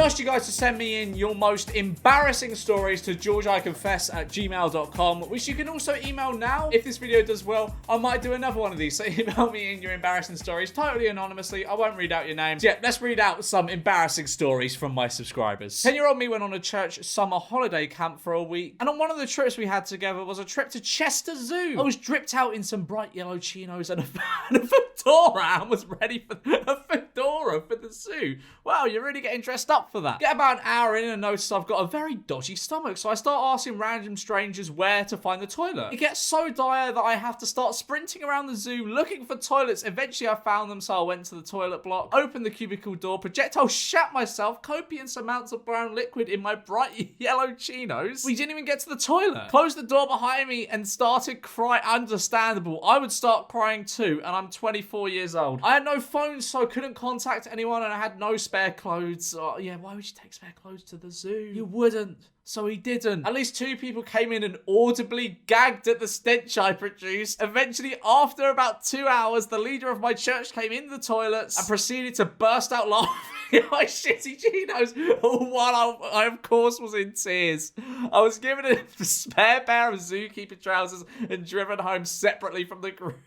asked you guys to send me in your most embarrassing stories to georgeiconfess@gmail.com, which you can also email now. If this video does well, I might do another one of these. So email me in your embarrassing stories totally anonymously. I won't read out your names. Yeah, let's read out some embarrassing stories from my subscribers. 10-year-old me went on a church summer holiday camp for a week, and on one of the trips we had together was a trip to Chester Zoo. I was dripped out in some bright yellow chinos and a fedora and was ready for a fedora for the zoo. Wow, you're really getting dressed up for that. Get about an hour in and notice I've got a very dodgy stomach, so I start asking random strangers where to find the toilet. It gets so dire that I have to start sprinting around the zoo looking for toilets. Eventually I found them, so I went to the toilet block, opened the cubicle door, projectile shat myself, copious amounts of brown liquid in my bright yellow chinos. We didn't even get to the toilet. Closed the door behind me and started crying. Understandable. I would start crying too, and I'm 24 years old. I had no phone, so I couldn't contact anyone, and I had no spare clothes. Oh, yeah, why would you take spare clothes to the zoo? You wouldn't. So he didn't. At least 2 people came in and audibly gagged at the stench I produced. Eventually, after about 2 hours, the leader of my church came in the toilets and proceeded to burst out laughing at my shitty chinos while I, of course, was in tears. I was given a spare pair of zookeeper trousers and driven home separately from the group.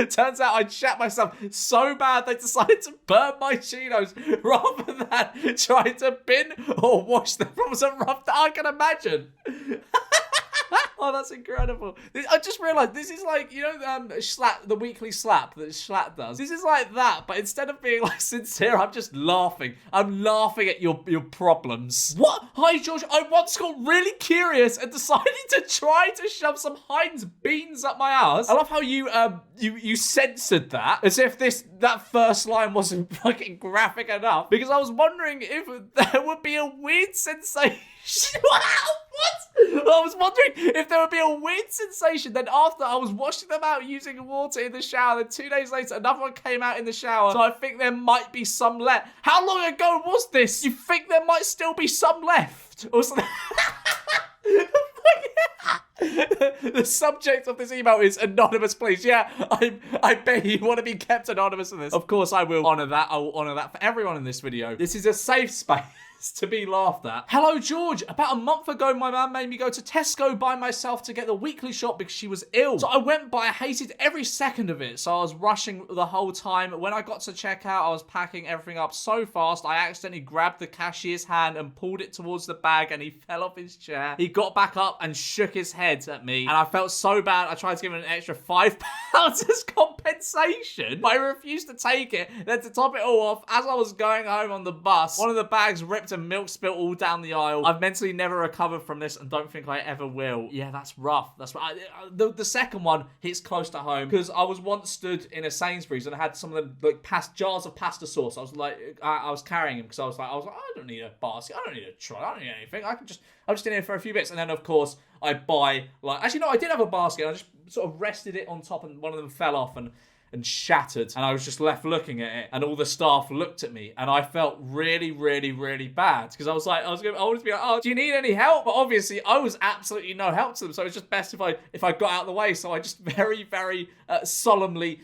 Turns out I'd shat myself so bad they decided to burn my chinos rather than try to bin or wash them from some rough. I can imagine. Oh, that's incredible. I just realised this is like, you know, Slap, the weekly slap that Slap does. This is like that, but instead of being like sincere, I'm just laughing. I'm laughing at your problems. What? Hi, George. I once got really curious and decided to try to shove some Heinz beans up my ass. I love how you censored that as if that first line wasn't fucking graphic enough, because I was wondering if there would be a weird sensation. What? I was wondering if there would be a weird sensation. Then after I was washing them out using water in the shower, then 2 days later another one came out in the shower, so I think there might be some left. How long ago was this? You think there might still be some left? Or something? The subject of this email is anonymous, please. Yeah, I bet you want to be kept anonymous in this. Of course I will honour that. I will honour that for everyone in this video. This is a safe space to be laughed at. Hello, George. About a month ago, my mum made me go to Tesco by myself to get the weekly shop because she was ill. So I went, but I hated every second of it. So I was rushing the whole time. When I got to checkout, I was packing everything up so fast, I accidentally grabbed the cashier's hand and pulled it towards the bag, and he fell off his chair. He got back up and shook his head at me, and I felt so bad. I tried to give him an extra £5 as compensation, but I refused to take it. Then to top it all off, as I was going home on the bus, one of the bags ripped and milk spilt all down the aisle. I've mentally never recovered from this and don't think I ever will. Yeah, that's rough. That's right. The second one hits close to home because I was once stood in a Sainsbury's and I had some of the like jars of pasta sauce. I was like, I was carrying them because I was like, I don't need a basket. I don't need a trolley. I don't need anything. I'm just in here for a few bits. And then of course I buy actually no, I did have a basket. I just sort of rested it on top and one of them fell off and shattered, and I was just left looking at it, and all the staff looked at me, and I felt really, really, really bad because I wanted to be like, oh, do you need any help? But obviously I was absolutely no help to them, so it was just best if I got out of the way. So I just very, very solemnly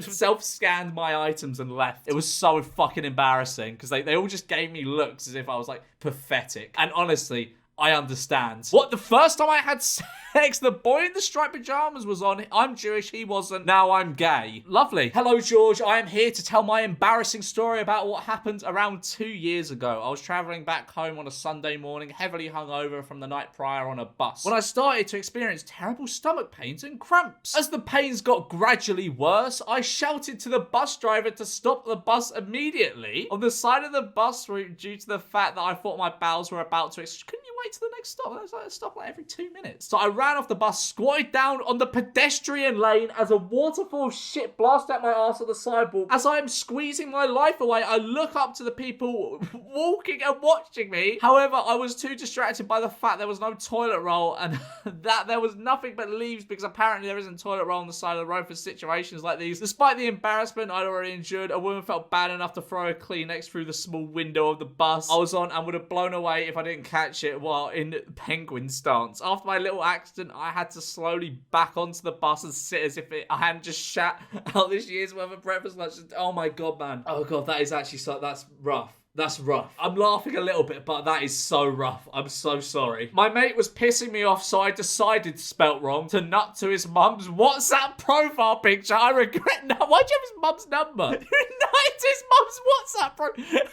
self-scanned my items and left. It was so fucking embarrassing because they all just gave me looks as if I was like pathetic, and honestly, I understand. What, the first time I had sex, the boy in the striped pajamas was on. I'm Jewish, he wasn't. Now I'm gay. Lovely. Hello, George. I am here to tell my embarrassing story about what happened around 2 years ago. I was traveling back home on a Sunday morning, heavily hungover from the night prior on a bus, when I started to experience terrible stomach pains and cramps. As the pains got gradually worse, I shouted to the bus driver to stop the bus immediately. On the side of the bus route, due to the fact that I thought my bowels were about to couldn't you wait to the next stop? That was like a stop like every 2 minutes. So I ran off the bus, squatted down on the pedestrian lane as a waterfall of shit blasted at my ass on the sidewalk. As I am squeezing my life away, I look up to the people walking and watching me. However, I was too distracted by the fact there was no toilet roll and that there was nothing but leaves, because apparently there isn't toilet roll on the side of the road for situations like these. Despite the embarrassment I'd already endured, a woman felt bad enough to throw a Kleenex through the small window of the bus I was on and would have blown away if I didn't catch it while in penguin stance. After my little accident, I had to slowly back onto the bus and sit as if I hadn't just shat out this year's worth of breakfast lunch. Oh my god, man. Oh god, that is actually that's rough. That's rough. I'm laughing a little bit, but that is so rough. I'm so sorry. My mate was pissing me off, so I decided, spelt wrong, to nut to his mum's WhatsApp profile picture. I regret that. Why'd you have his mum's number? You nutted his mum's WhatsApp profile.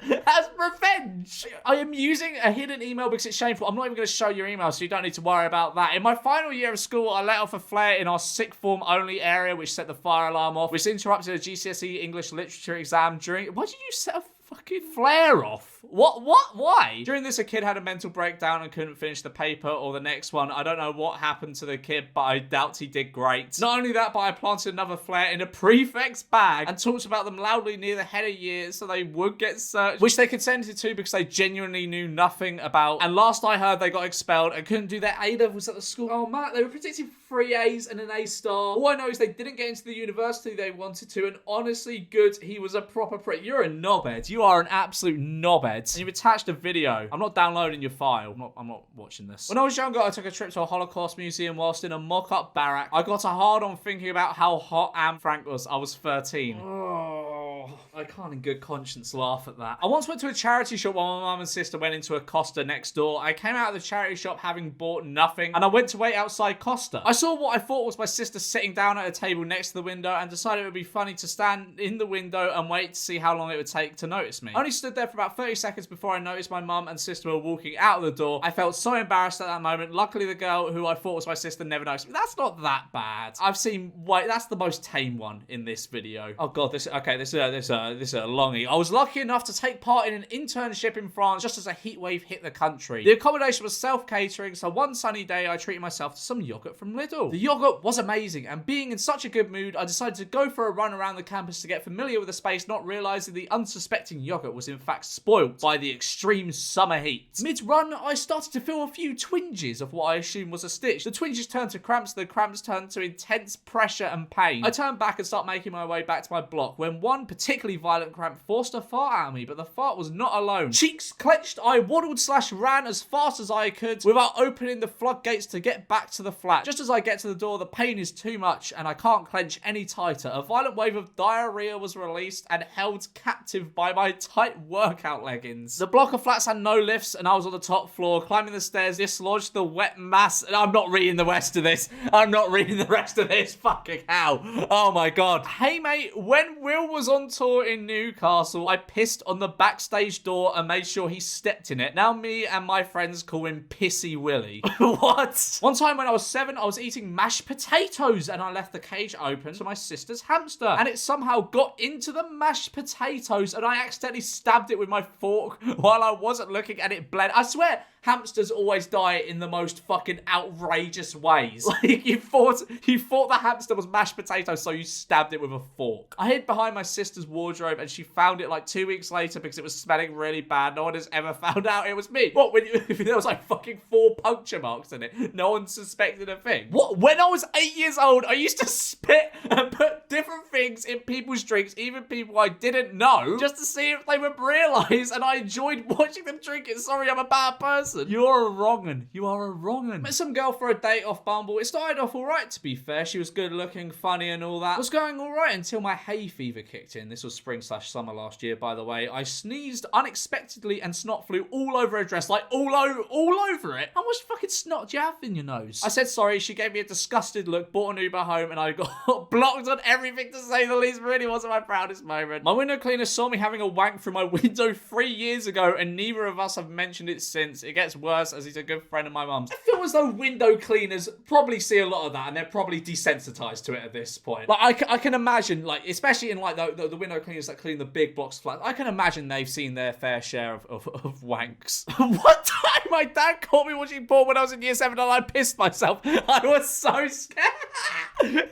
As revenge. I am using a hidden email because it's shameful. I'm not even going to show your email, so you don't need to worry about that. In my final year of school, I let off a flare in our sixth form only area, which set the fire alarm off, which interrupted a GCSE English literature exam during... Why did you set a fucking flare off? What? Why? During this, a kid had a mental breakdown and couldn't finish the paper or the next one. I don't know what happened to the kid, but I doubt he did great. Not only that, but I planted another flare in a prefect's bag and talked about them loudly near the head of year so they would get searched, which they consented to because they genuinely knew nothing about. And last I heard, they got expelled and couldn't do their A-levels at the school. Oh, man, they were predicting 3 A's and an A-star. All I know is they didn't get into the university they wanted to, and honestly, good, he was a proper prick. You're a knobhead. You are an absolute knobhead. And you've attached a video. I'm not downloading your file. I'm not watching this. When I was younger, I took a trip to a Holocaust museum whilst in a mock-up barrack. I got a hard-on thinking about how hot Anne Frank was. I was 13. Oh, I can't in good conscience laugh at that. I once went to a charity shop while my mum and sister went into a Costa next door. I came out of the charity shop having bought nothing, and I went to wait outside Costa. I saw what I thought was my sister sitting down at a table next to the window and decided it would be funny to stand in the window and wait to see how long it would take to notice me. I only stood there for about 30 seconds before I noticed my mum and sister were walking out of the door. I felt so embarrassed at that moment. Luckily, the girl who I thought was my sister never noticed me. That's not that bad. I've seen, wait, that's the most tame one in this video. Oh god, this is a longie. I was lucky enough to take part in an internship in France just as a heat wave hit the country. The accommodation was self-catering, so one sunny day I treated myself to some yogurt from Lidl. The yogurt was amazing, and being in such a good mood, I decided to go for a run around the campus to get familiar with the space, not realizing the unsuspecting yogurt was in fact spoiled by the extreme summer heat. Mid-run, I started to feel a few twinges of what I assumed was a stitch. The twinges turned to cramps, the cramps turned to intense pressure and pain. I turned back and started making my way back to my block when one particularly violent cramp forced a fart out of me, but the fart was not alone. Cheeks clenched, I waddled/ran as fast as I could without opening the floodgates to get back to the flat. Just as I get to the door, the pain is too much and I can't clench any tighter. A violent wave of diarrhea was released and held captive by my tight workout leggings. The block of flats had no lifts and I was on the top floor. Climbing the stairs dislodged the wet mass. I'm not reading the rest of this. I'm not reading the rest of this. Fucking hell. Oh my god. Hey mate, when Will was on tour in Newcastle, I pissed on the backstage door and made sure he stepped in it. Now me and my friends call him Pissy Willie. What? One time when I was 7, I was eating mashed potatoes and I left the cage open to my sister's hamster. And it somehow got into the mashed potatoes and I accidentally stabbed it with my fork while I wasn't looking and it bled. I swear, hamsters always die in the most fucking outrageous ways. Like, you thought the hamster was mashed potatoes, so you stabbed it with a fork. I hid behind my sister's wardrobe and she found it like 2 weeks later because it was smelling really bad. No one has ever found out it was me. What, if there was like fucking 4 puncture marks in it? No one suspected a thing. What? When I was 8 years old, I used to spit and put different things in people's drinks, even people I didn't know, just to see if they would realise, and I enjoyed watching them drink it. Sorry, I'm a bad person. You're a wrong'un. You are a wrong'un. Met some girl for a date off Bumble. It started off alright, to be fair. She was good looking, funny and all that. It was going alright until my hay fever kicked in. This was spring/summer last year, by the way. I sneezed unexpectedly and snot flew all over her dress. Like, all over it. How much fucking snot do you have in your nose? I said sorry. She gave me a disgusted look, bought an Uber home, and I got blocked on everything, to say the least. Really wasn't my proudest moment. My window cleaner saw me having a wank through my window 3 years ago, and neither of us have mentioned it since. It gets worse as he's a good friend of my mum's. I feel as though window cleaners probably see a lot of that and they're probably desensitized to it at this point. Like, I can imagine, like, especially in like the window cleaners that clean the big blocks of flats, I can imagine they've seen their fair share of wanks. One time my dad caught me watching porn when I was in year 7 and I pissed myself. I was so scared.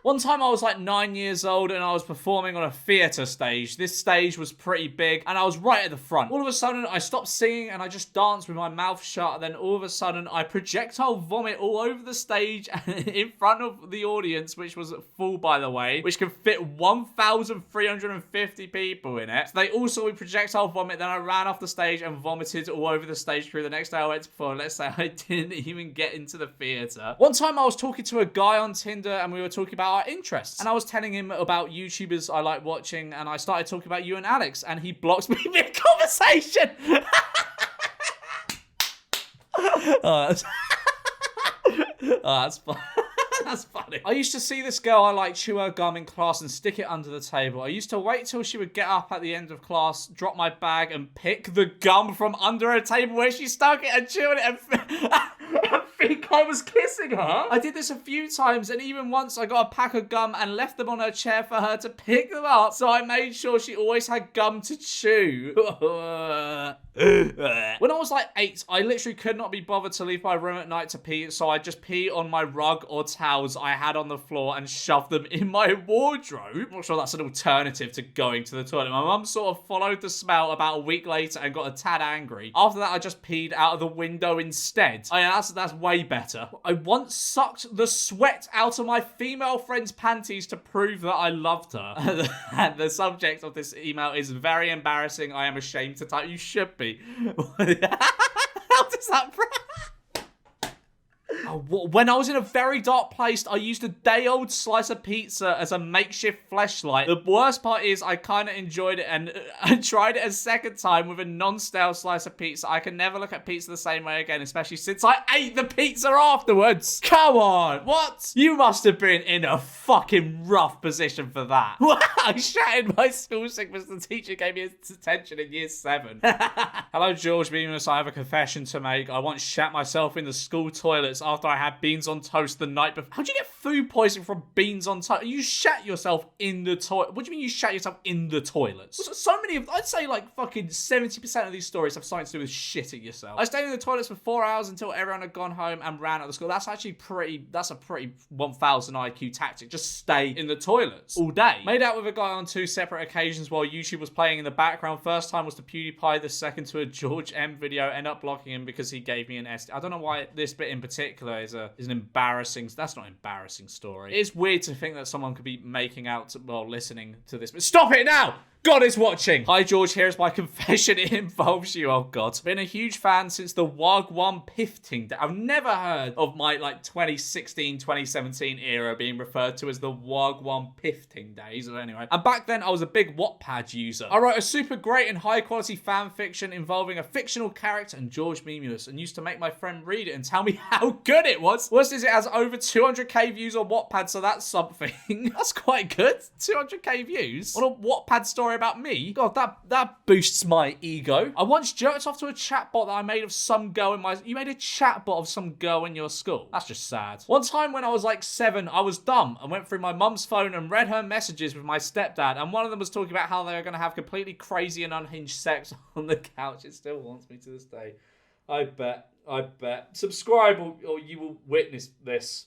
One time I was like 9 years old and I was performing on a theatre stage. This stage was pretty big and I was right at the front. All of a sudden I stopped singing and I just danced with my mouth shut. And then all of a sudden I projectile vomit all over the stage and in front of the audience, which was full by the way, which can fit 1,350 people in it. So they all saw me projectile vomit. Then I ran off the stage and vomited all over the stage crew. The next day I went to perform. Let's say I didn't even get into the theatre. One time I was talking to a guy on Tinder and we were talking about about our interests. And I was telling him about YouTubers I like watching, and I started talking about you and Alex, and he blocks me mid-conversation. That's fun. That's funny. I used to see this girl I like chew her gum in class and stick it under the table. I used to wait till she would get up at the end of class, drop my bag, and pick the gum from under her table where she stuck it and chewed it and think I was kissing her. I did this a few times, and even once I got a pack of gum and left them on her chair for her to pick them up, so I made sure she always had gum to chew. When I was like 8, I literally could not be bothered to leave my room at night to pee, so I just pee on my rug or towels I had on the floor and shoved them in my wardrobe. I'm not sure that's an alternative to going to the toilet. My mum sort of followed the smell about a week later and got a tad angry. After that, I just peed out of the window instead. Oh yeah, that's way better. I once sucked the sweat out of my female friend's panties to prove that I loved her. And the subject of this email is very embarrassing. I am ashamed to type. You should be. How does that... When I was in a very dark place, I used a day-old slice of pizza as a makeshift fleshlight. The worst part is I kind of enjoyed it, and I tried it a second time with a non-stale slice of pizza. I can never look at pizza the same way again, especially since I ate the pizza afterwards. Come on, what? You must have been in a fucking rough position for that. I shattered my school sickness. The teacher gave me attention in year 7. Hello, George Beamus. I have a confession to make. I once shat myself in the school toilets after I had beans on toast the night before. How'd you get food poisoning from beans on toast? You shat yourself in the toilet. What do you mean you shat yourself in the toilets? So many of, I'd say like fucking 70% of these stories have something to do with shitting yourself. I stayed in the toilets for 4 hours until everyone had gone home and ran out of the school. That's actually that's a pretty 1000 IQ tactic. Just stay in the toilets all day. Made out with a guy on 2 separate occasions while YouTube was playing in the background. First time was to PewDiePie, the second to a George M video. End up blocking him because he gave me an SD. I don't know why this bit in particular is an embarrassing... That's not an embarrassing story. It's weird to think that someone could be making out while listening to this. But stop it now! God is watching. Hi, George. Here's my confession. It involves you. Oh, God. Been a huge fan since the Wagwan Pifting Day. I've never heard of my, 2016, 2017 era being referred to as the Wagwan Pifting Days. Anyway. And back then, I was a big Wattpad user. I wrote a super great and high-quality fan fiction involving a fictional character and George Memus, and used to make my friend read it and tell me how good it was. Worst is it has over 200k views on Wattpad, so that's something. That's quite good. 200k views on a Wattpad story about me. God, that boosts my ego. I once jerked off to a chatbot that I made of some girl in my... You made a chatbot of some girl in your school? That's just sad. One time when I was 7, I was dumb and went through my mum's phone and read her messages with my stepdad, and one of them was talking about how they were going to have completely crazy and unhinged sex on the couch. It still haunts me to this day. I bet. Subscribe or you will witness this.